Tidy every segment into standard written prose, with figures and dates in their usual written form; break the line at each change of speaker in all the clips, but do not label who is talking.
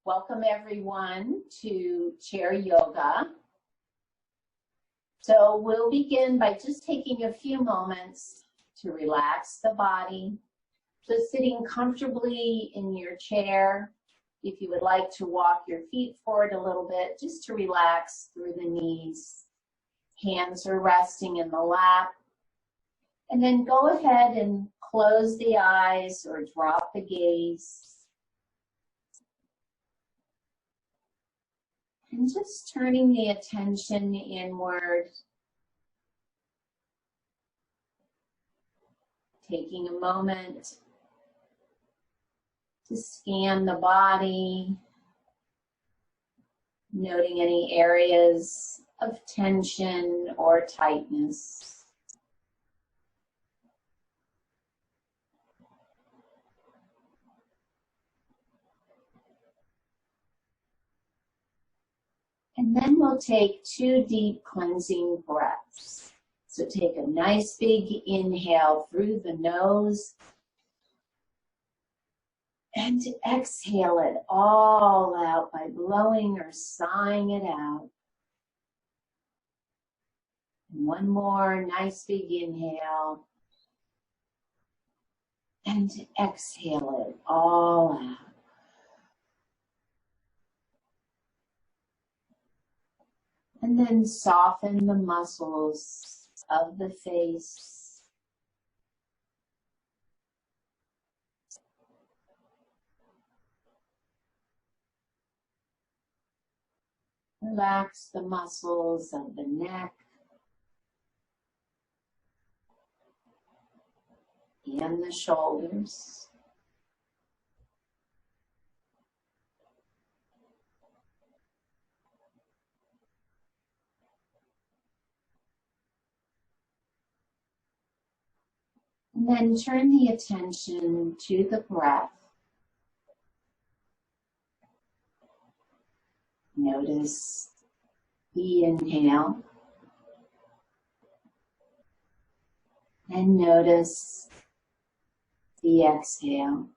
Welcome everyone to chair yoga. So we'll begin by just taking a few moments to relax the body. So sitting comfortably in your chair. If you would like to walk your feet forward a little bit, just to relax through the knees. Hands are resting in the lap. And then go ahead and close the eyes or drop the gaze. And just turning the attention inward. Taking a moment to scan the body, noting any areas of tension or tightness. And then we'll take 2 deep cleansing breaths. So take a nice big inhale through the nose and exhale it all out by blowing or sighing it out. And one more nice big inhale and exhale it all out. And then soften the muscles of the face. Relax the muscles of the neck and the shoulders. And then turn the attention to the breath. Notice the inhale. And notice the exhale.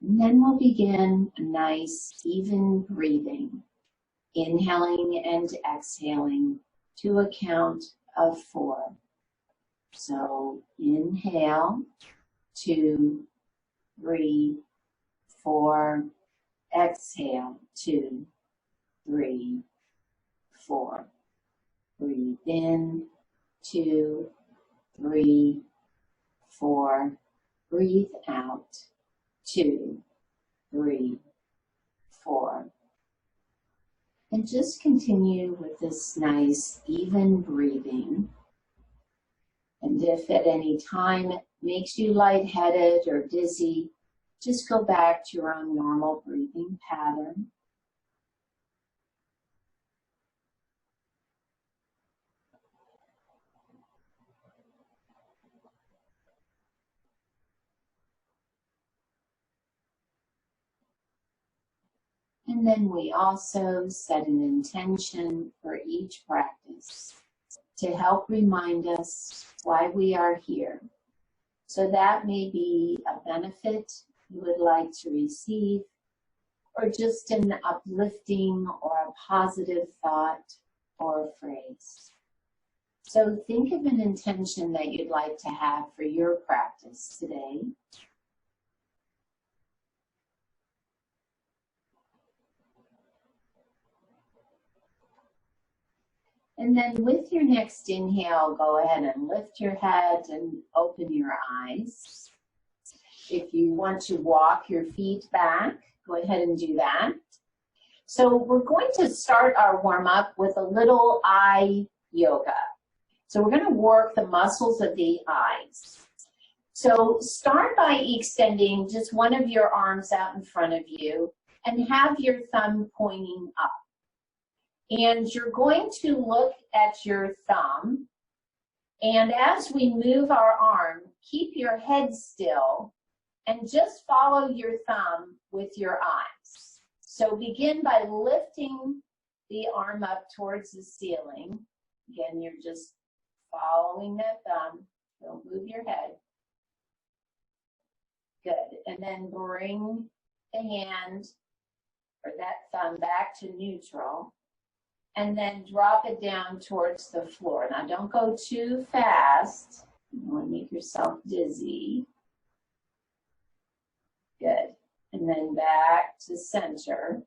And then we'll begin a nice, even breathing, inhaling and exhaling to a count of 4. So inhale, 2, 3, 4. Exhale, 2, 3, 4. Breathe in, 2, 3, 4. Breathe out. 2, 3, 4. And just continue with this nice, even breathing. And if at any time it makes you lightheaded or dizzy, just go back to your own normal breathing pattern. And then we also set an intention for each practice to help remind us why we are here. So that may be a benefit you would like to receive, or just an uplifting or a positive thought or a phrase. So think of an intention that you'd like to have for your practice today. And then with your next inhale, go ahead and lift your head and open your eyes. If you want to walk your feet back, go ahead and do that. So we're going to start our warm-up with a little eye yoga. So we're going to work the muscles of the eyes. So start by extending just one of your arms out in front of you and have your thumb pointing up. And you're going to look at your thumb, and as we move our arm, keep your head still and just follow your thumb with your eyes. So begin by lifting the arm up towards the ceiling Again, you're just following that thumb. Don't move your head. Good. And then bring the hand or that thumb back to neutral. And then drop it down towards the floor. Now, don't go too fast. You don't want to make yourself dizzy. Good. And then back to center.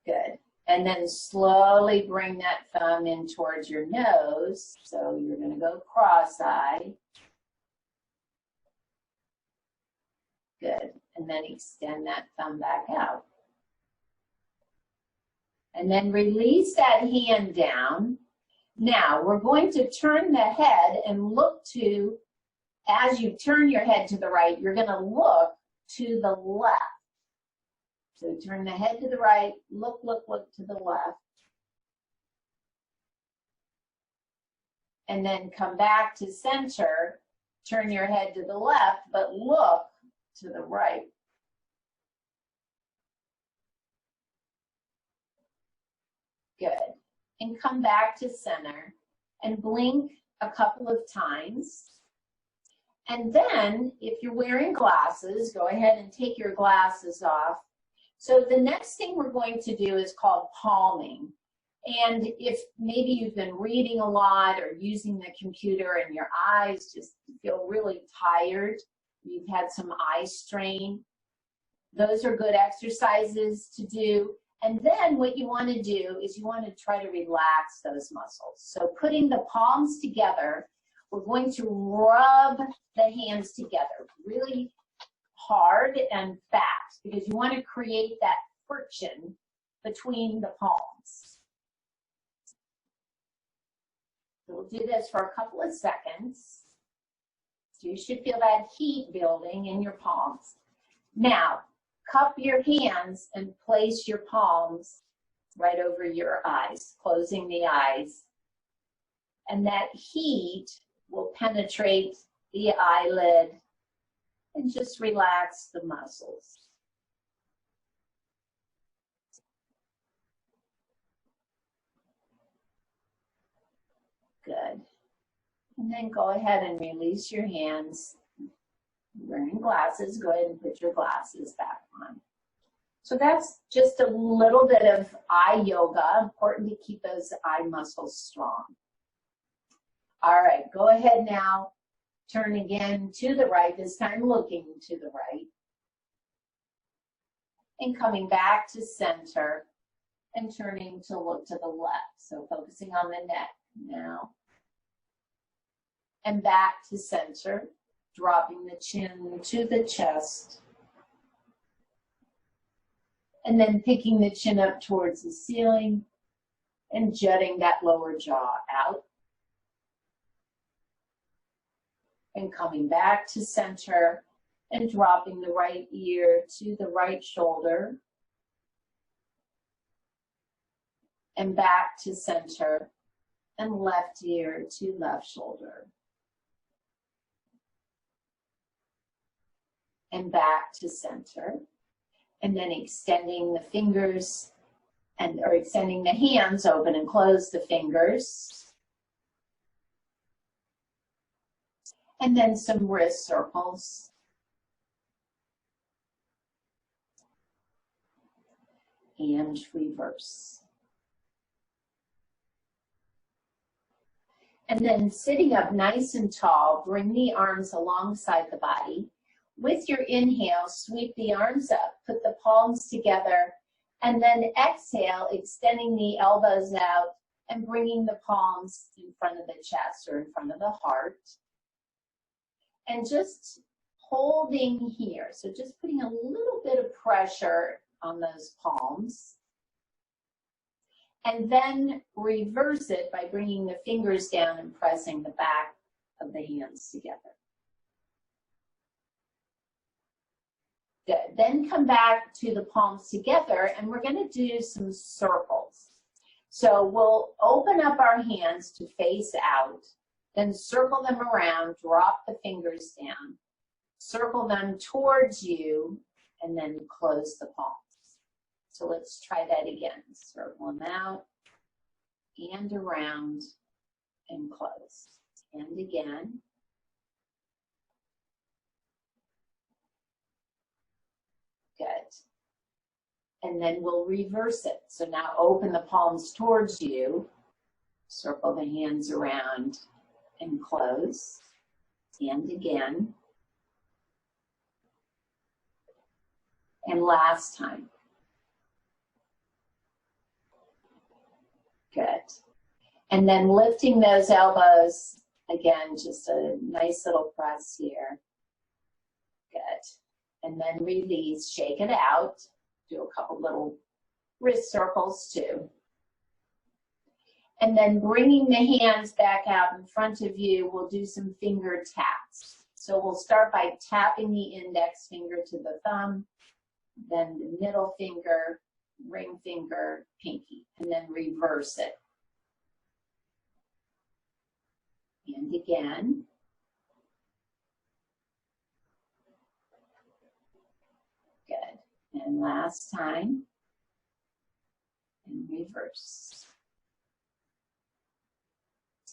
Good. And then slowly bring that thumb in towards your nose. So you're going to go cross-eyed. Good. And then extend that thumb back out. And then release that hand down. Now, we're going to turn the head and look to, as you turn your head to the right, you're going to look to the left. So turn the head to the right, look to the left. And then come back to center, turn your head to the left, but look to the right. Good. And come back to center and blink a couple of times. And then, if you're wearing glasses, go ahead and take your glasses off. So the next thing we're going to do is called palming. And if maybe you've been reading a lot or using the computer and your eyes just feel really tired, you've had some eye strain, those are good exercises to do. And then what you want to do is you want to try to relax those muscles. So putting the palms together, we're going to rub the hands together really hard and fast because you want to create that friction between the palms. So we'll do this for a couple of seconds. So you should feel that heat building in your palms. Now, cup your hands and place your palms right over your eyes, closing the eyes. And that heat will penetrate the eyelid and just relax the muscles. Good. And then go ahead and release your hands. Wearing glasses, go ahead and put your glasses back on. So that's just a little bit of eye yoga. Important to keep those eye muscles strong. All right, go ahead now. Turn again to the right, this time looking to the right. And coming back to center and turning to look to the left. So focusing on the neck now. And back to center. Dropping the chin to the chest. And then picking the chin up towards the ceiling and jutting that lower jaw out. And coming back to center and dropping the right ear to the right shoulder. And back to center and left ear to left shoulder. And back to center, and then extending the fingers or extending the hands, open and close the fingers. And then some wrist circles. And reverse. And then sitting up nice and tall, bring the arms alongside the body. With your inhale, sweep the arms up, put the palms together, and then exhale, extending the elbows out and bringing the palms in front of the chest or in front of the heart. And just holding here. So just putting a little bit of pressure on those palms. And then reverse it by bringing the fingers down and pressing the back of the hands together. Good. Then come back to the palms together, and we're going to do some circles. So we'll open up our hands to face out, then circle them around, drop the fingers down, circle them towards you, and then close the palms. So let's try that again. Circle them out, and around and close. And again. Good. And then we'll reverse it. So now open the palms towards you, circle the hands around and close. And again. And last time. Good. And then lifting those elbows, again, just a nice little press here. Good. And then release, shake it out. Do a couple little wrist circles too. And then bringing the hands back out in front of you, we'll do some finger taps. So we'll start by tapping the index finger to the thumb, then the middle finger, ring finger, pinky, and then reverse it. And again. Good. And last time. And reverse.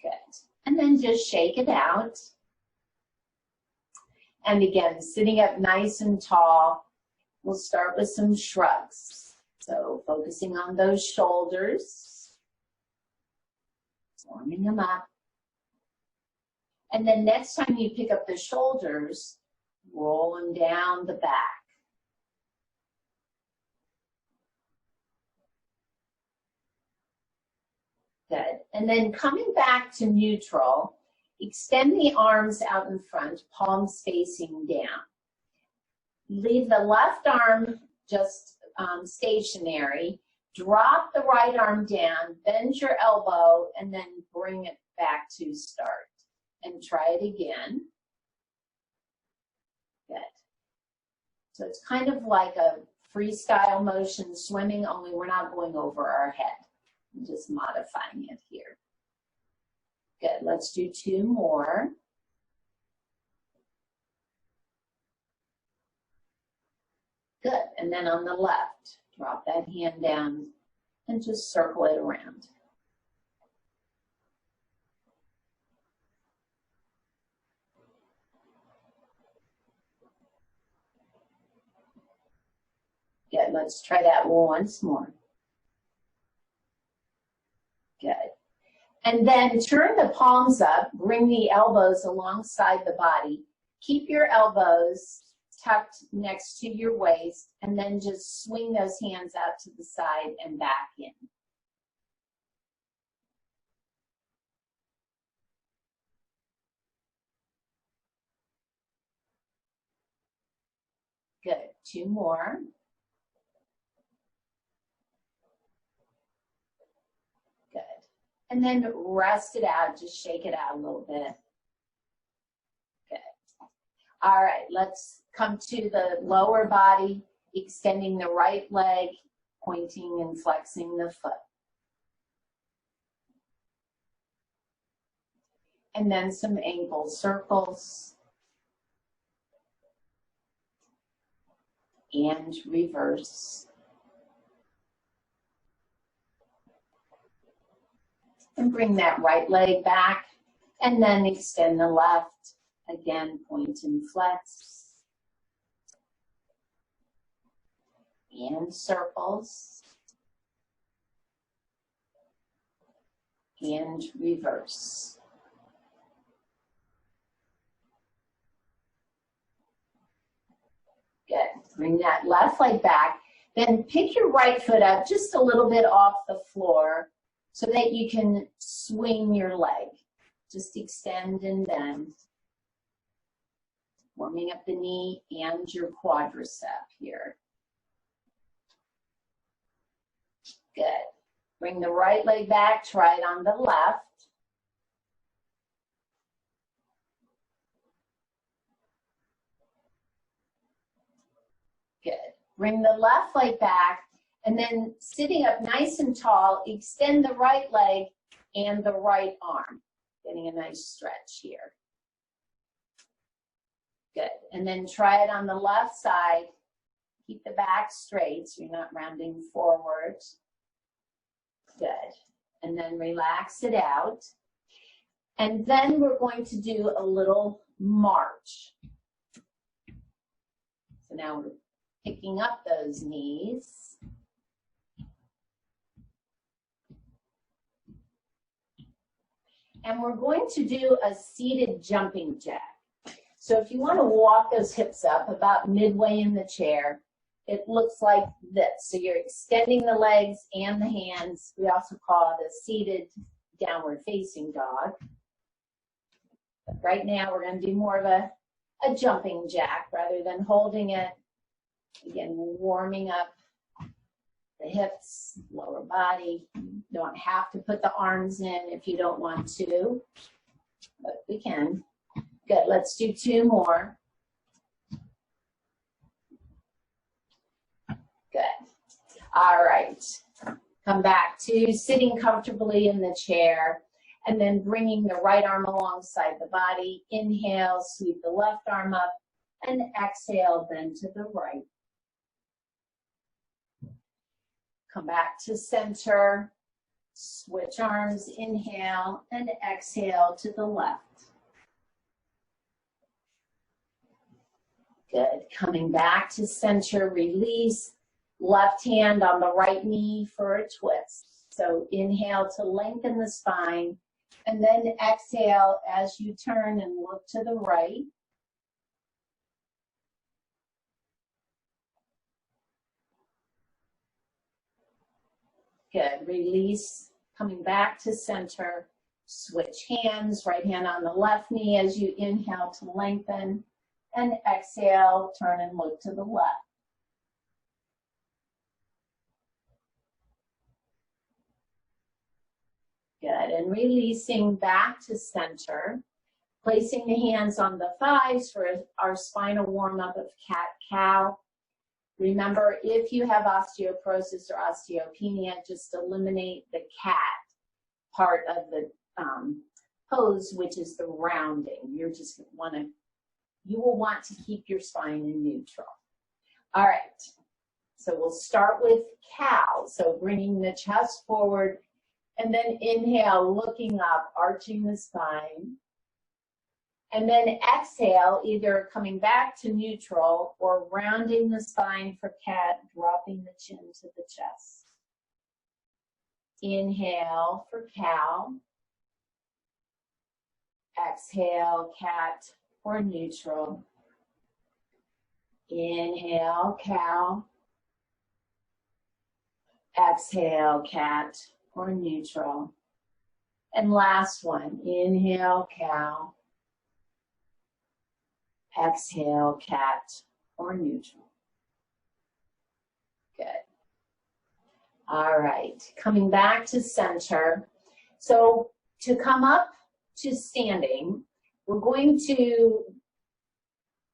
Good. And then just shake it out. And again, sitting up nice and tall, we'll start with some shrugs. So focusing on those shoulders, warming them up. And then next time you pick up the shoulders, roll them down the back. Good. And then coming back to neutral, extend the arms out in front, palms facing down. Leave the left arm just stationary. Drop the right arm down, bend your elbow, and then bring it back to start. And try it again. Good. So it's kind of like a freestyle motion swimming, only we're not going over our head. I'm just modifying it here. Good. Let's do 2 more. Good. And then on the left, drop that hand down and just circle it around. Good. Let's try that once more. Good. And then turn the palms up, bring the elbows alongside the body. Keep your elbows tucked next to your waist, and then just swing those hands out to the side and back in. Good. 2 more. Good. And then rest it out. Just shake it out a little bit. Good. All right. Let's come to the lower body, extending the right leg, pointing and flexing the foot. And then some ankle circles. And reverse. And bring that right leg back, and then extend the left. Again, point and flex. And circles. And reverse. Good. Bring that left leg back. Then pick your right foot up just a little bit off the floor so that you can swing your leg. Just extend and bend. Warming up the knee and your quadricep here. Good. Bring the right leg back. Try it on the left. Good. Bring the left leg back, and then sitting up nice and tall, extend the right leg and the right arm. Getting a nice stretch here. Good. And then try it on the left side. Keep the back straight so you're not rounding forward. Good. and then relax it out. And then we're going to do a little march. So now we're picking up those knees. And we're going to do a seated jumping jack. So if you want to walk those hips up about midway in the chair, it looks like this. So you're extending the legs and the hands. We also call it a seated downward facing dog. But right now we're going to do more of a jumping jack rather than holding it. Again, warming up the hips, lower body. You don't have to put the arms in if you don't want to, but we can. Good, let's do 2 more. Good. All right. Come back to sitting comfortably in the chair and then bringing the right arm alongside the body. Inhale, sweep the left arm up, and exhale then to the right. Come back to center, switch arms, inhale, and exhale to the left. Good, coming back to center, release, left hand on the right knee for a twist. So inhale to lengthen the spine, and then exhale as you turn and look to the right. Good, release, coming back to center, switch hands, right hand on the left knee as you inhale to lengthen, and exhale, turn and look to the left. Good, and releasing back to center, placing the hands on the thighs for our spinal warm-up of cat-cow. Remember, if you have osteoporosis or osteopenia, just eliminate the cat part of the pose, which is the rounding. You will want to keep your spine in neutral. All right, so we'll start with cow. So bringing the chest forward, and then inhale, looking up, arching the spine. And then exhale, either coming back to neutral or rounding the spine for cat, dropping the chin to the chest. Inhale for cow. Exhale, cat or neutral. Inhale, cow. Exhale, cat or neutral. And last one, inhale, cow. Exhale, cat or neutral. Good. All right, coming back to center. So to come up to standing, we're going to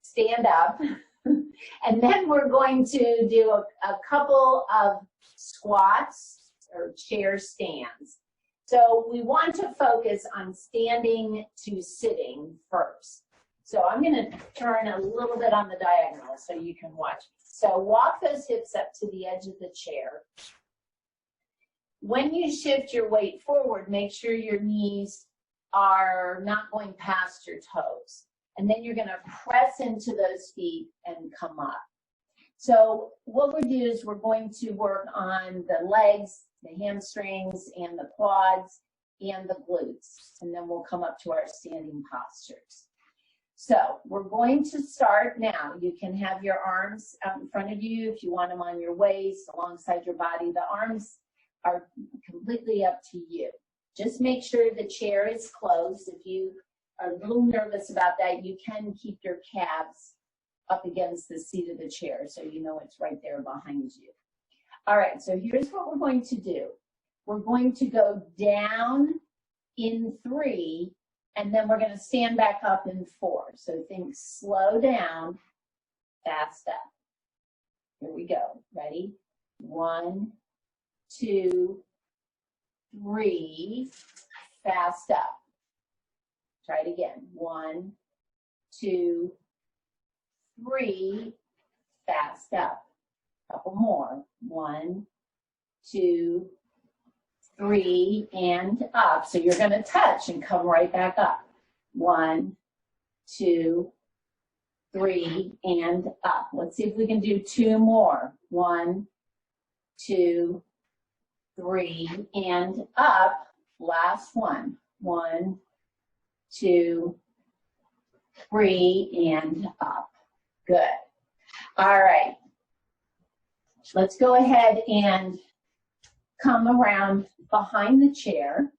stand up and then we're going to do a couple of squats or chair stands. So we want to focus on standing to sitting first. So I'm going to turn a little bit on the diagonal so you can watch. So walk those hips up to the edge of the chair. When you shift your weight forward, make sure your knees are not going past your toes. And then you're going to press into those feet and come up. So what we'll do is we're going to work on the legs, the hamstrings, and the quads, and the glutes. And then we'll come up to our standing postures. So we're going to start now. You can have your arms out in front of you if you want them on your waist, alongside your body. The arms are completely up to you. Just make sure the chair is closed. If you are a little nervous about that, you can keep your calves up against the seat of the chair so you know it's right there behind you. All right, so here's what we're going to do. We're going to go down in 3, and then we're going to stand back up in 4. So think slow down, fast up. Here we go. Ready? 1, 2, 3, fast up. Try it again. 1, 2, 3, fast up. Couple more. 1, 2, 3, and up. So you're going to touch and come right back up. 1, 2, 3, and up. Let's see if we can do 2 more. 1, 2, 3, and up. Last one. 1, 2, 3, and up. Good. All right. Let's go ahead and come around behind the chair.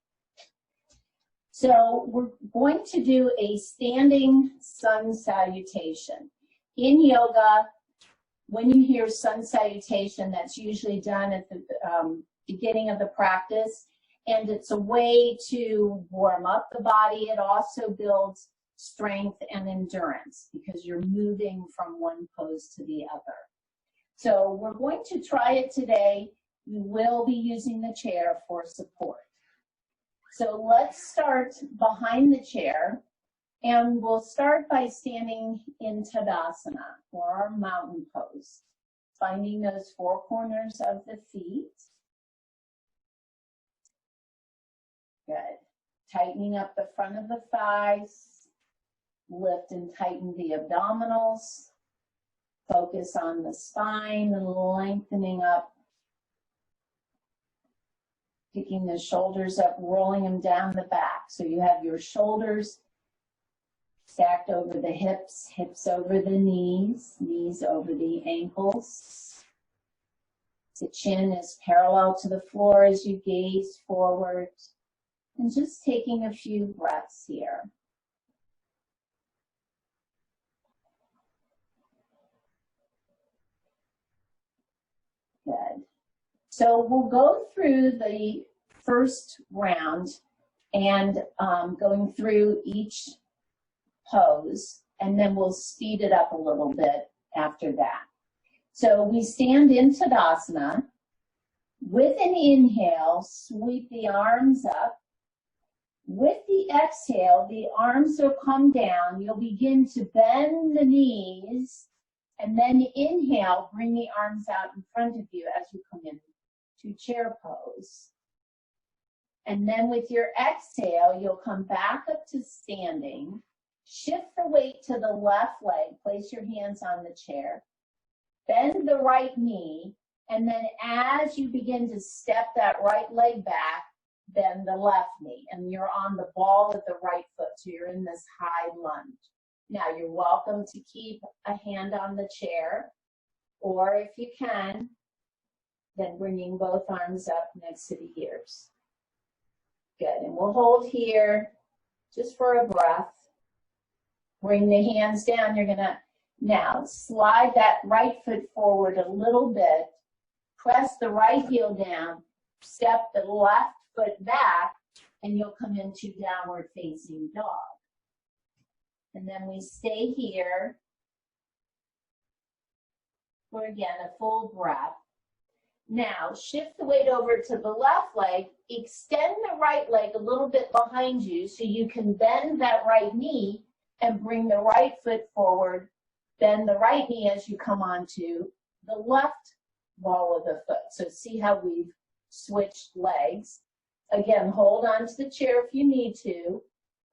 So we're going to do a standing sun salutation. In yoga, when you hear sun salutation, that's usually done at the beginning of the practice, and it's a way to warm up the body. It also builds strength and endurance because you're moving from one pose to the other. So we're going to try it today. We will be using the chair for support. So let's start behind the chair, and we'll start by standing in Tadasana, or our mountain pose, finding those 4 corners of the feet. Good. Tightening up the front of the thighs, lift and tighten the abdominals, focus on the spine and lengthening up. Picking the shoulders up, rolling them down the back. So you have your shoulders stacked over the hips, hips over the knees, knees over the ankles. The chin is parallel to the floor as you gaze forward. And just taking a few breaths here. Good. So we'll go through the first round and going through each pose, and then we'll speed it up a little bit after that. So we stand in Tadasana. With an inhale, sweep the arms up. With the exhale, the arms will come down. You'll begin to bend the knees, and then inhale, bring the arms out in front of you as you come in to chair pose. And then with your exhale, you'll come back up to standing. Shift the weight to the left leg. Place your hands on the chair. Bend the right knee. And then as you begin to step that right leg back, bend the left knee. And you're on the ball of the right foot. So you're in this high lunge. Now you're welcome to keep a hand on the chair. Or if you can, then bringing both arms up next to the ears. Good, and we'll hold here just for a breath. Bring the hands down. You're gonna now slide that right foot forward a little bit. Press the right heel down. Step the left foot back, and you'll come into downward facing dog. And then we stay here for, again, a full breath. Now, shift the weight over to the left leg. Extend the right leg a little bit behind you so you can bend that right knee and bring the right foot forward. Bend the right knee as you come onto the left ball of the foot. So see how we've switched legs. Again, hold on to the chair if you need to,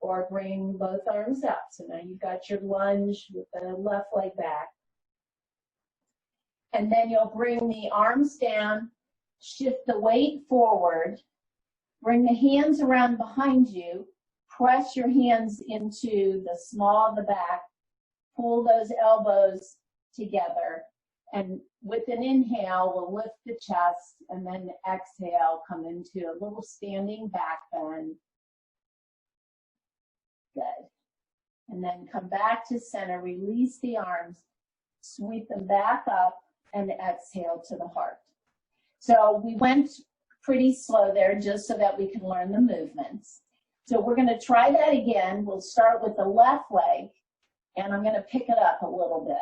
or bring both arms up. So now you've got your lunge with the left leg back. And then you'll bring the arms down, shift the weight forward, bring the hands around behind you, press your hands into the small of the back, pull those elbows together, and with an inhale, we'll lift the chest, and then exhale, come into a little standing back bend. Good. And then come back to center, release the arms, sweep them back up, and exhale to the heart. So we went pretty slow there just so that we can learn the movements. So we're going to try that again. We'll start with the left leg, and I'm going to pick it up a little bit.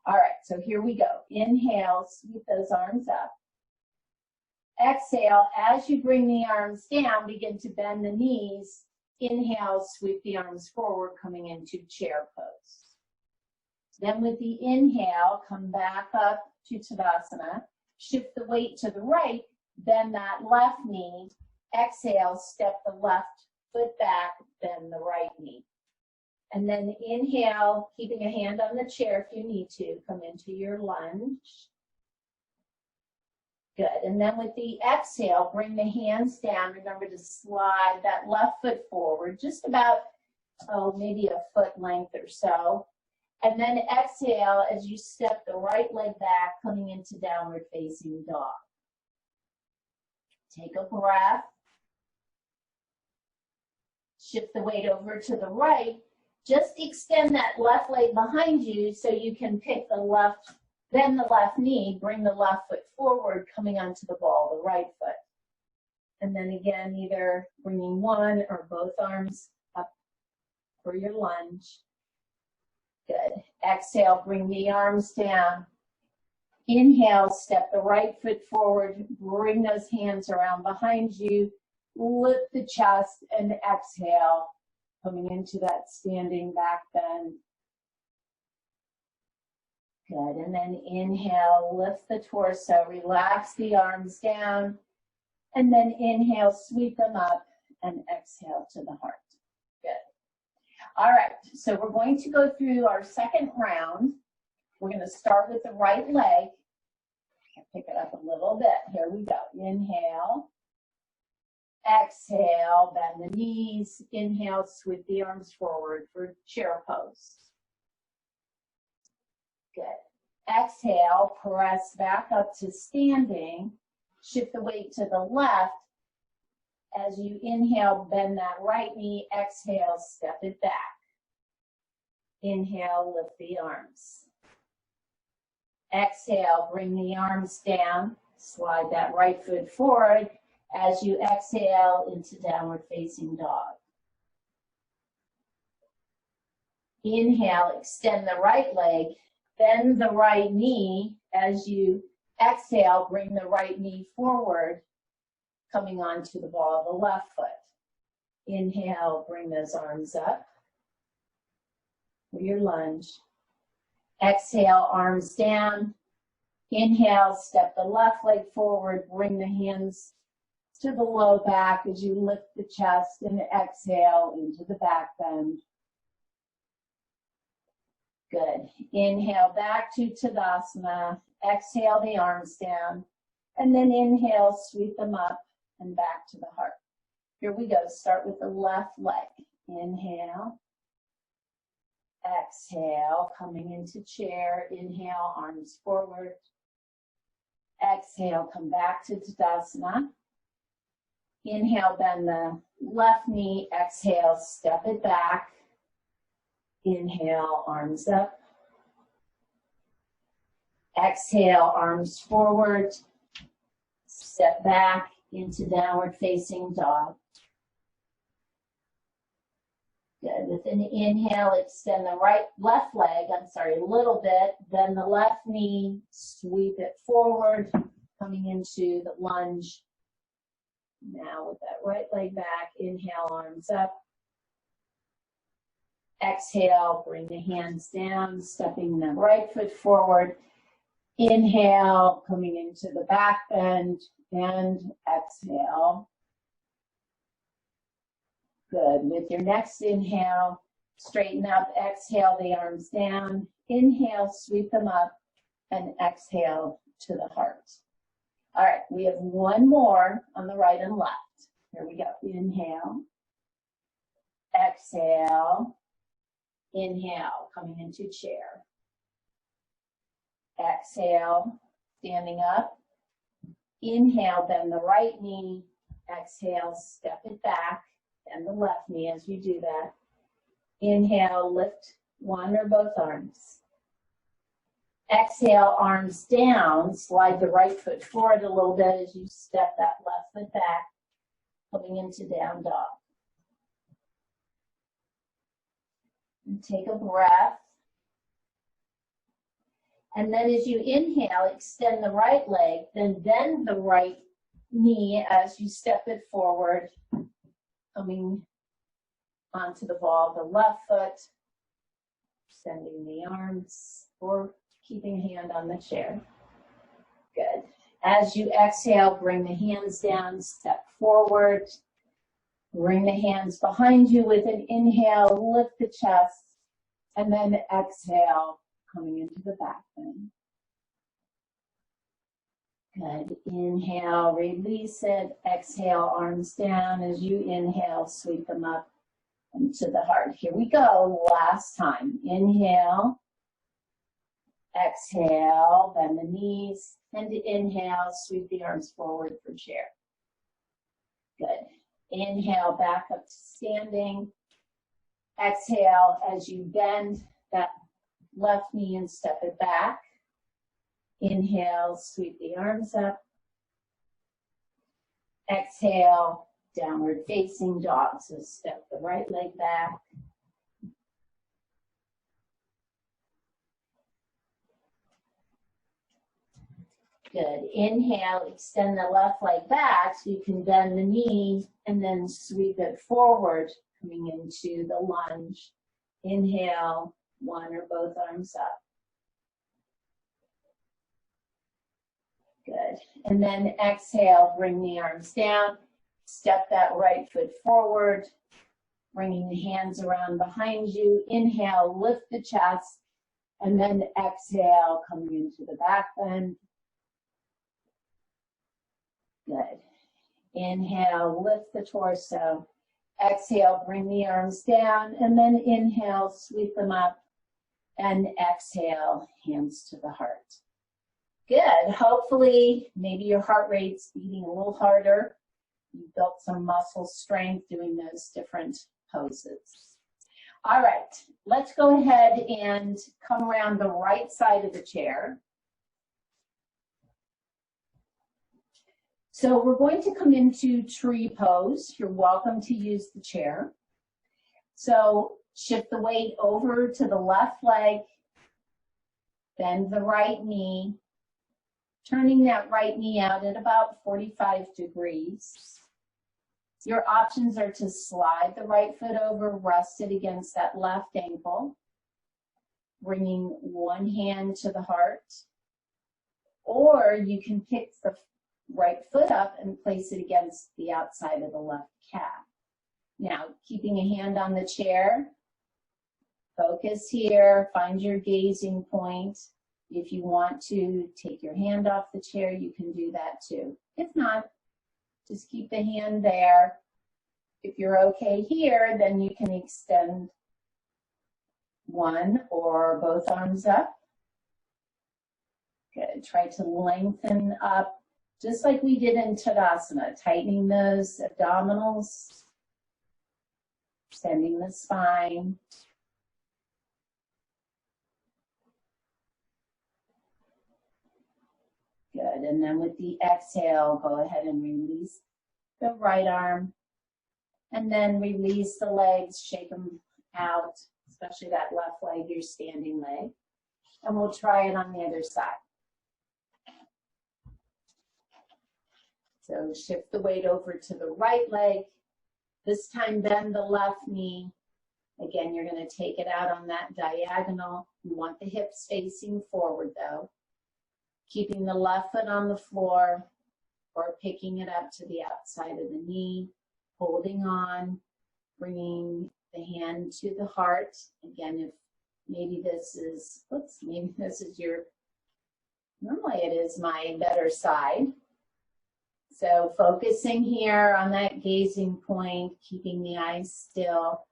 All right, so here we go. Inhale, sweep those arms up. Exhale, as you bring the arms down, begin to bend the knees. Inhale, sweep the arms forward, coming into chair pose. Then with the inhale, come back up to Tadasana. Shift the weight to the right. Bend that left knee. Exhale, step the left foot back, bend the right knee. And then inhale, keeping a hand on the chair if you need to, come into your lunge. Good, and then with the exhale, bring the hands down. Remember to slide that left foot forward, just about, maybe a foot length or so. And then exhale as you step the right leg back, coming into downward facing dog. Take a breath. Shift the weight over to the right. Just extend that left leg behind you so you can pick the left, bend the left knee, bring the left foot forward, coming onto the ball, the right foot. And then again, either bringing one or both arms up for your lunge. Good. Exhale, bring the arms down. Inhale, step the right foot forward, bring those hands around behind you, lift the chest, and exhale, coming into that standing back bend. Good, and then inhale, lift the torso, relax the arms down, and then inhale, sweep them up, and exhale to the heart. Good. All right, so we're going to go through our second round. We're going to start with the right leg. I'll pick it up a little bit. Here we go. Inhale. Exhale, bend the knees. Inhale, sweep the arms forward for chair pose. Good. Exhale, press back up to standing. Shift the weight to the left. As you inhale, bend that right knee. Exhale, step it back. Inhale, lift the arms. Exhale, bring the arms down. Slide that right foot forward as you exhale into downward facing dog. Inhale, extend the right leg. Bend the right knee. As you exhale, bring the right knee forward, coming onto the ball of the left foot. Inhale, bring those arms up for your lunge. Exhale, arms down. Inhale, step the left leg forward, bring the hands to the low back as you lift the chest, and exhale into the back bend. Good. Inhale back to Tadasana. Exhale the arms down. And then inhale, sweep them up and back to the heart. Here we go. Start with the left leg. Inhale. Exhale, coming into chair. Inhale, arms forward. Exhale, come back to Tadasana. Inhale, bend the left knee. Exhale, step it back. Inhale, arms up. Exhale, arms forward. Step back into downward facing dog. Good. With an inhale, extend the left leg, a little bit. Then the left knee, sweep it forward, coming into the lunge. Now with that right leg back, inhale, arms up. Exhale, bring the hands down, stepping the right foot forward. Inhale, coming into the back bend, and exhale. Good. With your next inhale, straighten up, exhale the arms down. Inhale, sweep them up, and exhale to the heart. All right, we have one more on the right and left. Here we go. Inhale. Exhale. Inhale, coming into chair. Exhale, standing up. Inhale, bend the right knee. Exhale, step it back. Bend the left knee as you do that. Inhale, lift one or both arms. Exhale, arms down. Slide the right foot forward a little bit as you step that left foot back, coming into down dog. And take a breath. And then as you inhale, extend the right leg, then bend the right knee as you step it forward, coming onto the ball of the left foot, extending the arms or keeping a hand on the chair. Good. As you exhale, bring the hands down, step forward. Bring the hands behind you with an inhale, lift the chest, and then exhale, coming into the back bend. Good. Inhale, release it. Exhale, arms down. As you inhale, sweep them up into the heart. Here we go. Last time. Inhale. Exhale, bend the knees. And inhale, sweep the arms forward for chair. Good. Inhale, back up to standing. Exhale, as you bend that left knee and step it back. Inhale, sweep the arms up. Exhale, downward facing dog. So step the right leg back. Good. Inhale, extend the left leg back so you can bend the knee and then sweep it forward, coming into the lunge. Inhale, one or both arms up. Good. And then exhale, bring the arms down. Step that right foot forward, bringing the hands around behind you. Inhale, lift the chest, and then exhale, coming into the back bend. Good. Inhale, lift the torso. Exhale, bring the arms down, and then inhale, sweep them up, and exhale, hands to the heart. Good. Hopefully, maybe your heart rate's beating a little harder. You built some muscle strength doing those different poses. All right, let's go ahead and come around the right side of the chair. So we're going to come into tree pose. You're welcome to use the chair. So shift the weight over to the left leg, bend the right knee, turning that right knee out at about 45 degrees. Your options are to slide the right foot over, rest it against that left ankle, bringing one hand to the heart, or you can pick the right foot up and place it against the outside of the left calf. Now, keeping a hand on the chair, focus here, find your gazing point. If you want to take your hand off the chair, you can do that too. If not, just keep the hand there. If you're okay here, then you can extend one or both arms up. Good. Try to lengthen up, just like we did in Tadasana, tightening those abdominals, extending the spine. Good, and then with the exhale, go ahead and release the right arm, and then release the legs, shake them out, especially that left leg, your standing leg. And we'll try it on the other side. So shift the weight over to the right leg. This time bend the left knee. Again, you're going to take it out on that diagonal. You want the hips facing forward though. Keeping the left foot on the floor or picking it up to the outside of the knee, holding on, bringing the hand to the heart. Again, if maybe this is, maybe this is your, normally it is my better side. So focusing here on that gazing point, keeping the eyes still,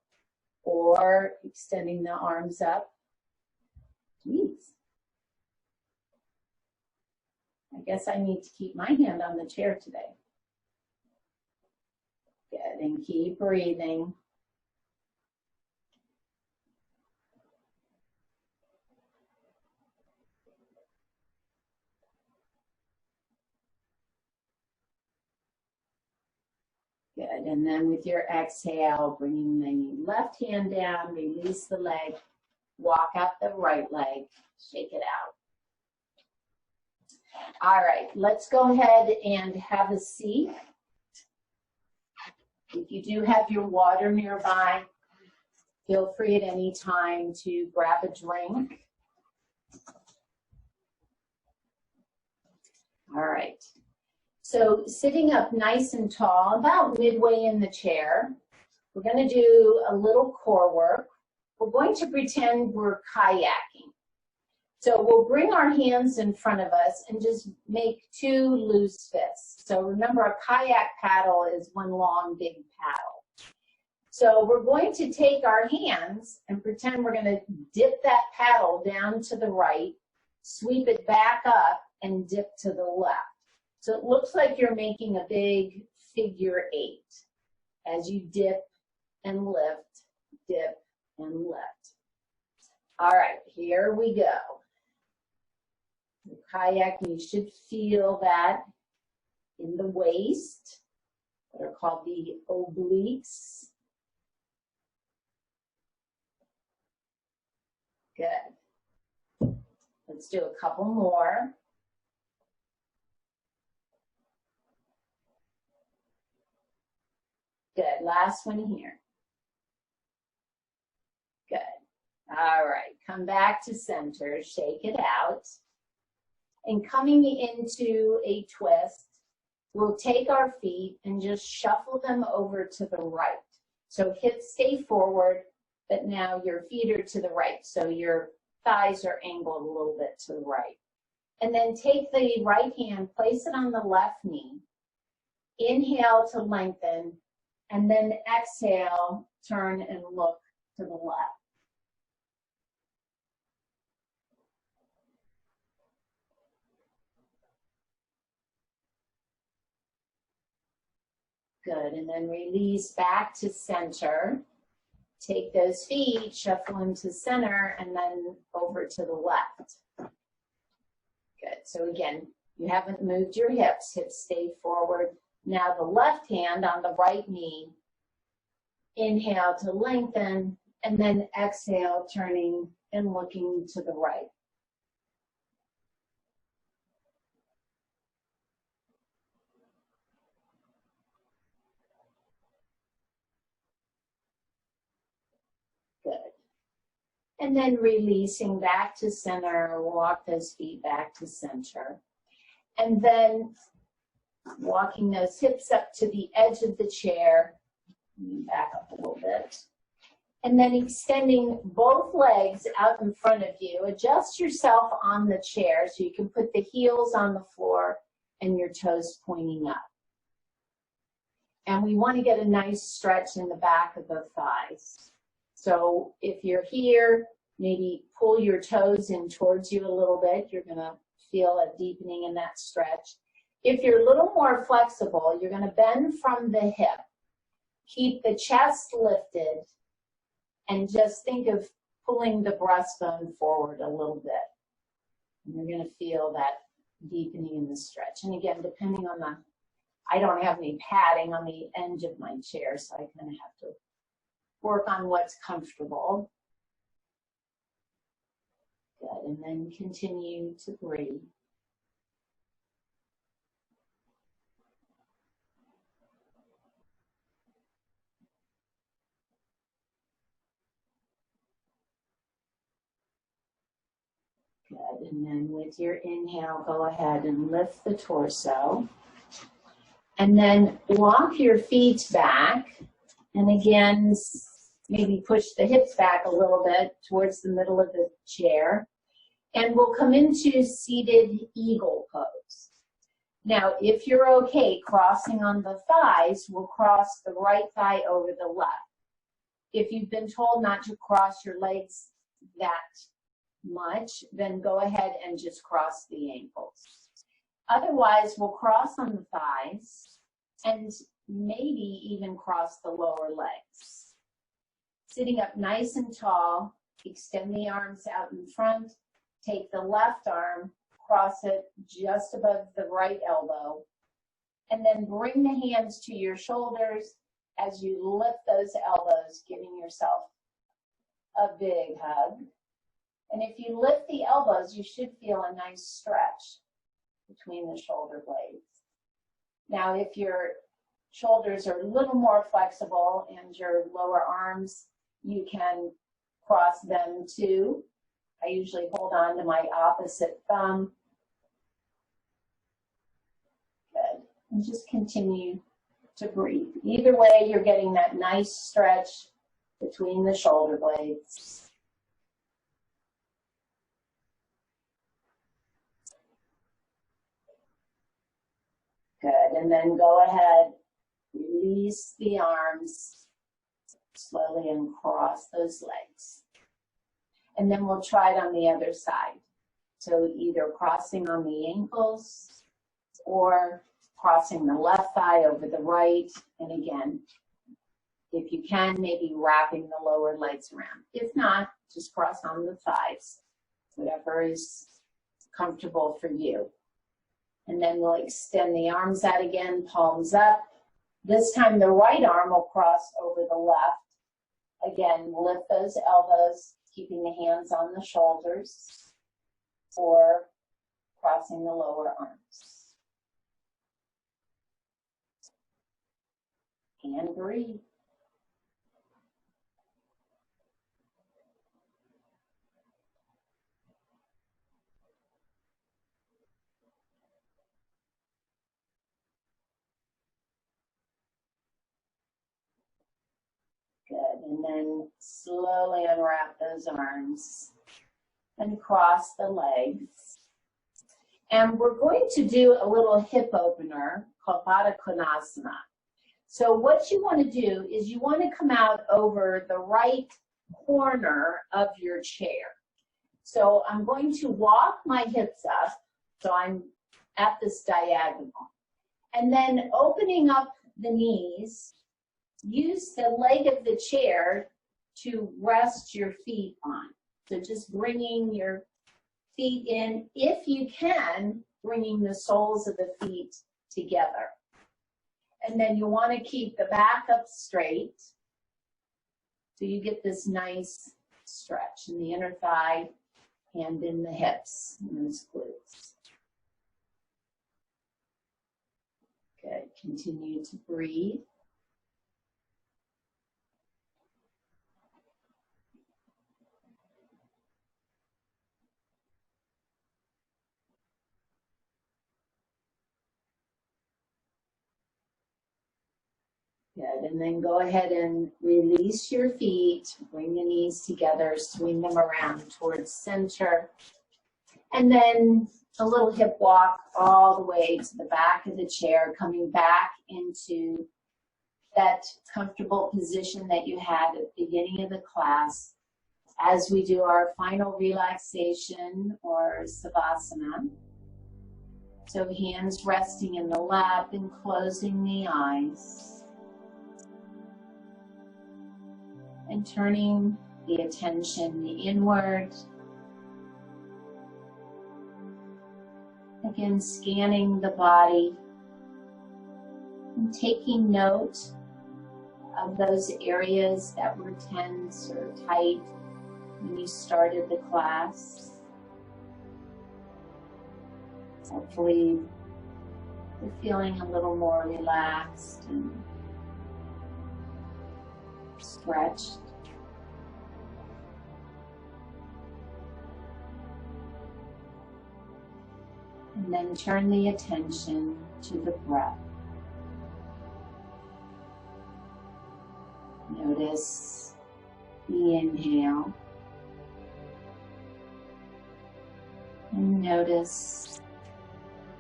or extending the arms up. Jeez. I guess I need to keep my hand on the chair today. Good, and keep breathing. Good, and then with your exhale, bringing the left hand down, release the leg, walk out the right leg, shake it out. All right, let's go ahead and have a seat. If you do have your water nearby, feel free at any time to grab a drink. All right. So sitting up nice and tall, about midway in the chair, we're going to do a little core work. We're going to pretend we're kayaking. So we'll bring our hands in front of us and just make two loose fists. So remember, a kayak paddle is one long, big paddle. So we're going to take our hands and pretend we're going to dip that paddle down to the right, sweep it back up, and dip to the left. So it looks like you're making a big figure 8 as you dip and lift, dip and lift. All right, here we go. The kayak, you should feel that in the waist, that are called the obliques. Good. Let's do a couple more. Good. Last one here. Good. All right. Come back to center. Shake it out. And coming into a twist, we'll take our feet and just shuffle them over to the right. So hips stay forward, but now your feet are to the right. So your thighs are angled a little bit to the right. And then take the right hand, place it on the left knee. Inhale to lengthen, and then exhale, turn and look to the left. Good, and then release back to center. Take those feet, shuffle them to center, and then over to the left. Good, so again, you haven't moved your hips. Hips stay forward. Now the left hand on the right knee. Inhale to lengthen, and then exhale, turning and looking to the right. Good. And then releasing back to center, walk those feet back to center. And then walking those hips up to the edge of the chair, back up a little bit. And then extending both legs out in front of you. Adjust yourself on the chair so you can put the heels on the floor and your toes pointing up. And we want to get a nice stretch in the back of the thighs. So if you're here, maybe pull your toes in towards you a little bit. You're going to feel a deepening in that stretch. If you're a little more flexible, you're going to bend from the hip. Keep the chest lifted and just think of pulling the breastbone forward a little bit. And you're going to feel that deepening in the stretch. And again, depending on the, I don't have any padding on the end of my chair, so I kind of have to work on what's comfortable. Good, and then continue to breathe. Good, and then with your inhale, go ahead and lift the torso. And then walk your feet back. And again, maybe push the hips back a little bit towards the middle of the chair. And we'll come into seated eagle pose. Now, if you're okay crossing on the thighs, we'll cross the right thigh over the left. If you've been told not to cross your legs that much, then go ahead and just cross the ankles. Otherwise, we'll cross on the thighs and maybe even cross the lower legs. Sitting up nice and tall, extend the arms out in front, take the left arm, cross it just above the right elbow, and then bring the hands to your shoulders as you lift those elbows, giving yourself a big hug. And if you lift the elbows, you should feel a nice stretch between the shoulder blades. Now, if your shoulders are a little more flexible and your lower arms, you can cross them too. I usually hold on to my opposite thumb. And just continue to breathe. Either way, you're getting that nice stretch between the shoulder blades. Good, and then go ahead, release the arms slowly and cross those legs. And then we'll try it on the other side. So either crossing on the ankles or crossing the left thigh over the right. And again, if you can, maybe wrapping the lower legs around. If not, just cross on the thighs, whatever is comfortable for you. And then we'll extend the arms out again, palms up. This time the right arm will cross over the left. Again, lift those elbows, keeping the hands on the shoulders, or crossing the lower arms. And breathe. Good, and then slowly unwrap those arms and cross the legs. And we're going to do a little hip opener called Baddha Konasana. So what you want to do is you want to come out over the right corner of your chair. So I'm going to walk my hips up, so I'm at this diagonal. And then opening up the knees, use the leg of the chair to rest your feet on. So just bringing your feet in, if you can, bringing the soles of the feet together. And then you want to keep the back up straight so you get this nice stretch in the inner thigh and in the hips and those glutes. Good. Continue to breathe. Good, and then go ahead and release your feet, bring the knees together, swing them around towards center, and then a little hip walk all the way to the back of the chair, coming back into that comfortable position that you had at the beginning of the class as we do our final relaxation or Savasana. So hands resting in the lap and closing the eyes. And turning the attention inward. Again, scanning the body and taking note of those areas that were tense or tight when you started the class. Hopefully, you're feeling a little more relaxed and stretched. And then turn the attention to the breath. Notice the inhale. And notice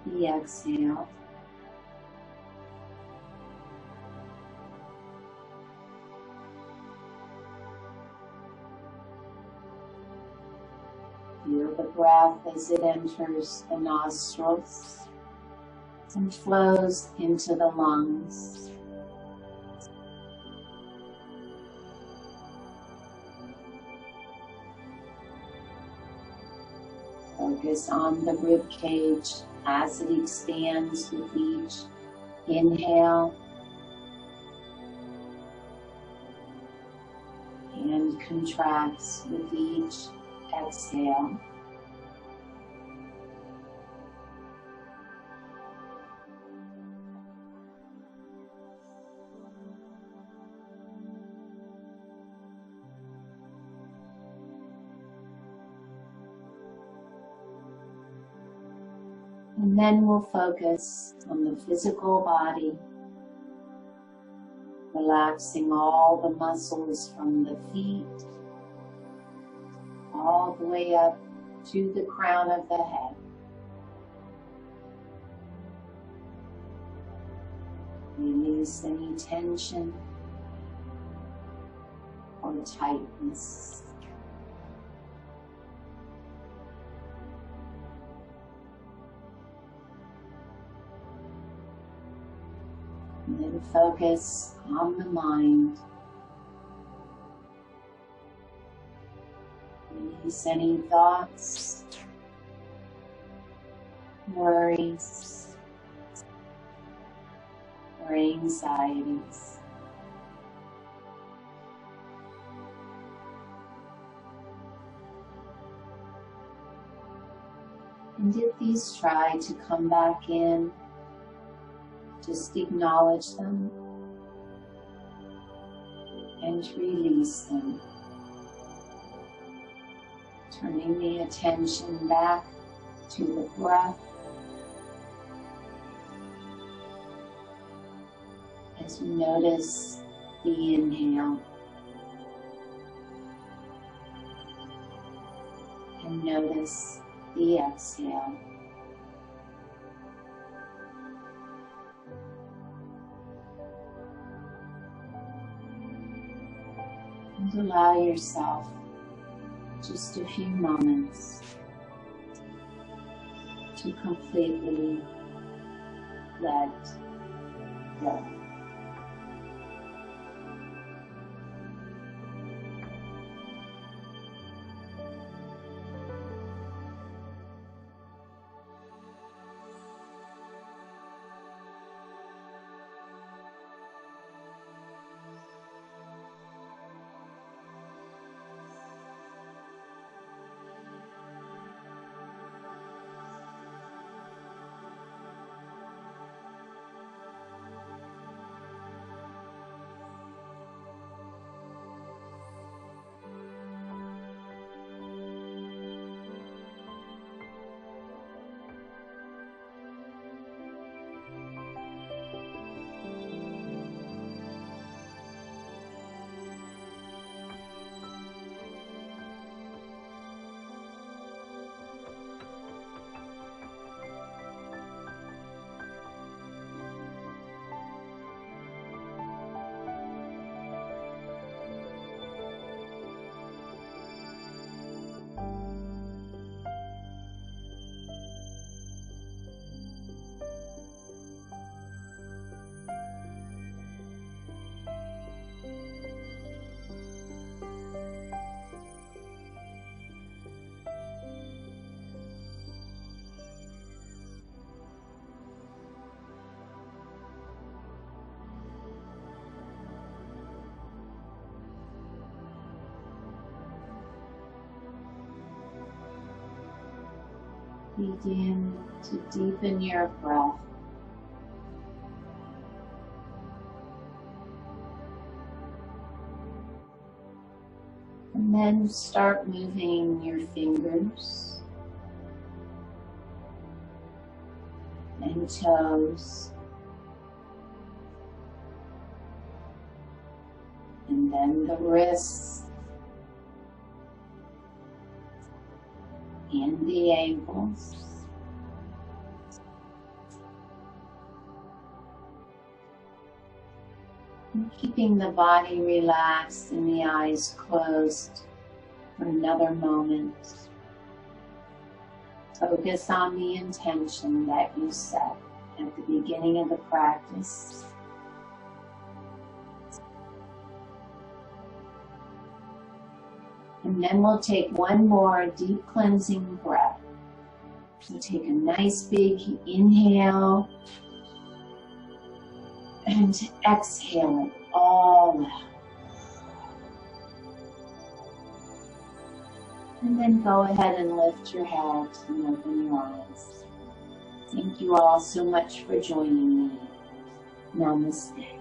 the exhale. Feel the breath as it enters the nostrils and flows into the lungs. Focus on the rib cage as it expands with each inhale and contracts with each exhale. And then we'll focus on the physical body, relaxing all the muscles from the feet all the way up to the crown of the head. Release any tension or tightness. And then focus on the mind. Release any thoughts, worries, or anxieties. And if these try to come back in, just acknowledge them and release them. Turning the attention back to the breath as you notice the inhale and notice the exhale. And allow yourself just a few moments to completely let go. Begin to deepen your breath. And then start moving your fingers and toes. And then the wrists and the ankles. And keeping the body relaxed and the eyes closed for another moment. Focus on the intention that you set at the beginning of the practice. And then we'll take one more deep cleansing breath. So take a nice big inhale and exhale it all out. And then go ahead and lift your head and open your eyes. Thank you all so much for joining me. Namaste.